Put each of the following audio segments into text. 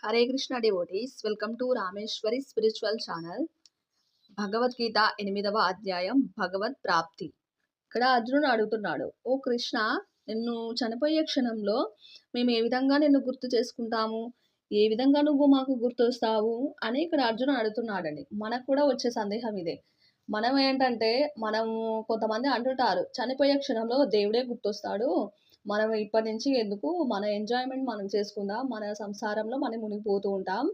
Hare Krishna devotees, welcome to Rameshwari spiritual channel. Bhagavad Gita 8వ అధ్యాయం భగవత్ ప్రాప్తి. ఇక్కడ అర్జునుడు అడుగుతున్నాడు, ఓ కృష్ణ, నిన్ను చనిపోయే క్షణంలో మేము ఏ విధంగా నిన్ను గుర్తు చేసుకుంటాము, ఏ విధంగా నువ్వు మాకు గుర్తొస్తావు అని ఇక్కడ అర్జునుడు అడుగుతున్నాడండి. మనకు కూడా వచ్చే సందేహం ఇదే. మనం ఏంటంటే, మనము కొంతమంది అంటుంటారు, చనిపోయే క్షణంలో దేవుడే గుర్తొస్తాడు, మనం ఇప్పటి నుంచి ఎందుకు, మన ఎంజాయ్మెంట్ మనం చేసుకుందాం, మన సంసారంలో మనం మునిగిపోతూ ఉంటాం,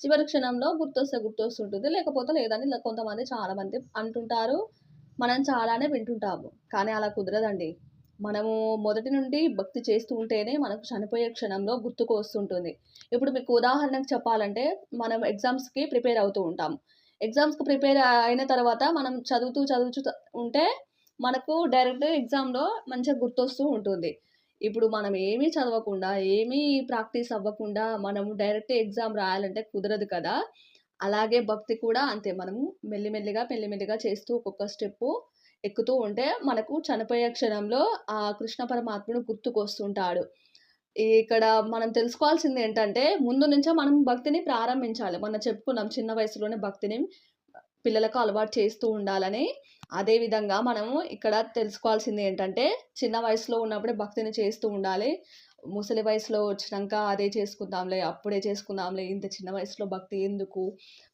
చివరి క్షణంలో గుర్తొస్తే గుర్తొస్తుంటుంది, లేకపోతే లేదని కొంతమంది చాలామంది అంటుంటారు. మనం చాలానే వింటుంటాము, కానీ అలా కుదరదండి. మనము మొదటి నుండి భక్తి చేస్తూ ఉంటేనే మనకు చనిపోయే క్షణంలో గుర్తుకు వస్తుంటుంది. ఇప్పుడు మీకు ఉదాహరణకు చెప్పాలంటే, మనం ఎగ్జామ్స్కి ప్రిపేర్ అవుతూ ఉంటాం. ఎగ్జామ్స్కి ప్రిపేర్ అయిన తర్వాత మనం చదువుతూ ఉంటే మనకు డైరెక్ట్ ఎగ్జామ్లో మంచిగా గుర్తొస్తూ ఉంటుంది. ఇప్పుడు మనం ఏమీ చదవకుండా, ఏమీ ప్రాక్టీస్ అవ్వకుండా మనము డైరెక్ట్ ఎగ్జామ్ రాయాలంటే కుదరదు కదా! అలాగే భక్తి కూడా అంతే. మనము మెల్లిమెల్లిగా చేస్తూ ఒక్కొక్క స్టెప్పు ఎక్కుతూ ఉంటే మనకు చనిపోయే క్షణంలో ఆ కృష్ణ పరమాత్ముడు గుర్తుకొస్తుంటాడు. ఇక్కడ మనం తెలుసుకోవాల్సిందేంటంటే, ముందు నుంచే మనం భక్తిని ప్రారంభించాలి. మొన్న చెప్పుకున్నాం, చిన్న వయసులోనే భక్తిని పిల్లలకు అలవాటు చేస్తూ ఉండాలని. అదే విధంగా మనము ఇక్కడ తెలుసుకోవాల్సింది ఏంటంటే, చిన్న వయసులో ఉన్నప్పుడే భక్తిని చేస్తూ ఉండాలి. ముసలి వయసులో వచ్చినంక అదే చేసుకుందాంలే, అప్పుడే చేసుకుందాంలే, ఇంత చిన్న వయసులో భక్తి ఎందుకు,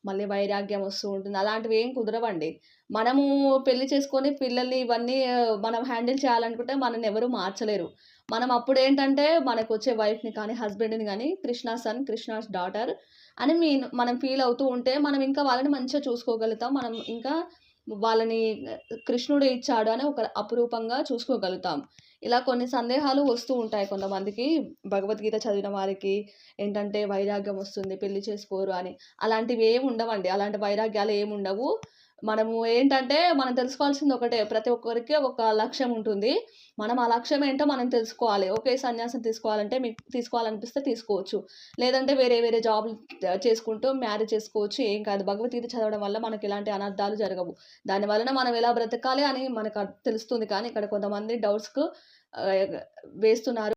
మళ్ళీ వైరాగ్యం వస్తూ ఉంటుంది. అలాంటివి ఏం కుదరవండి. మనము పెళ్లి చేసుకొని పిల్లల్ని ఇవన్నీ మనం హ్యాండిల్ చేయాలనుకుంటే మనల్ని ఎవరు మార్చలేరు. మనం అప్పుడేంటంటే, మనకొచ్చే వైఫ్‌ని కానీ, హస్బెండ్‌ని గానీ కృష్ణ సన్, కృష్ణాస్ డాటర్ అని మనం ఫీల్ అవుతూ ఉంటే, మనం ఇంకా వాళ్ళని మంచిగా చూసుకోగలుగుతాం. మనం ఇంకా వాళ్ళని కృష్ణుడు ఇచ్చాడు అని ఒక అపురూపంగా చూసుకోగలుగుతాం. ఇలా కొన్ని సందేహాలు వస్తూ ఉంటాయి కొంతమందికి. భగవద్గీత చదివిన వారికి ఏంటంటే వైరాగ్యం వస్తుంది, పెళ్లి చేసుకోరు అని. అలాంటివి ఏమి ఉండవండి. అలాంటి వైరాగ్యాలు ఏముండవు. మనము ఏంటంటే, మనం తెలుసుకోవాల్సింది ఒకటే. ప్రతి ఒక్కరికి ఒక లక్ష్యం ఉంటుంది. మనం ఆ లక్ష్యం ఏంటో మనం తెలుసుకోవాలి. ఓకే, సన్యాసం తీసుకోవాలంటే మీకు తీసుకోవాలనిపిస్తే తీసుకోవచ్చు. లేదంటే వేరే వేరే జాబులు చేసుకుంటూ మ్యారేజ్ చేసుకోవచ్చు. ఏం కాదు. భగవద్గీత చదవడం వల్ల మనకు ఎలాంటి అనర్థాలు జరగవు. దాని వలన మనం ఎలా బ్రతకాలి అని మనకు తెలుస్తుంది. కానీ ఇక్కడ కొంతమంది డౌట్స్‌కు వేస్తున్నారు.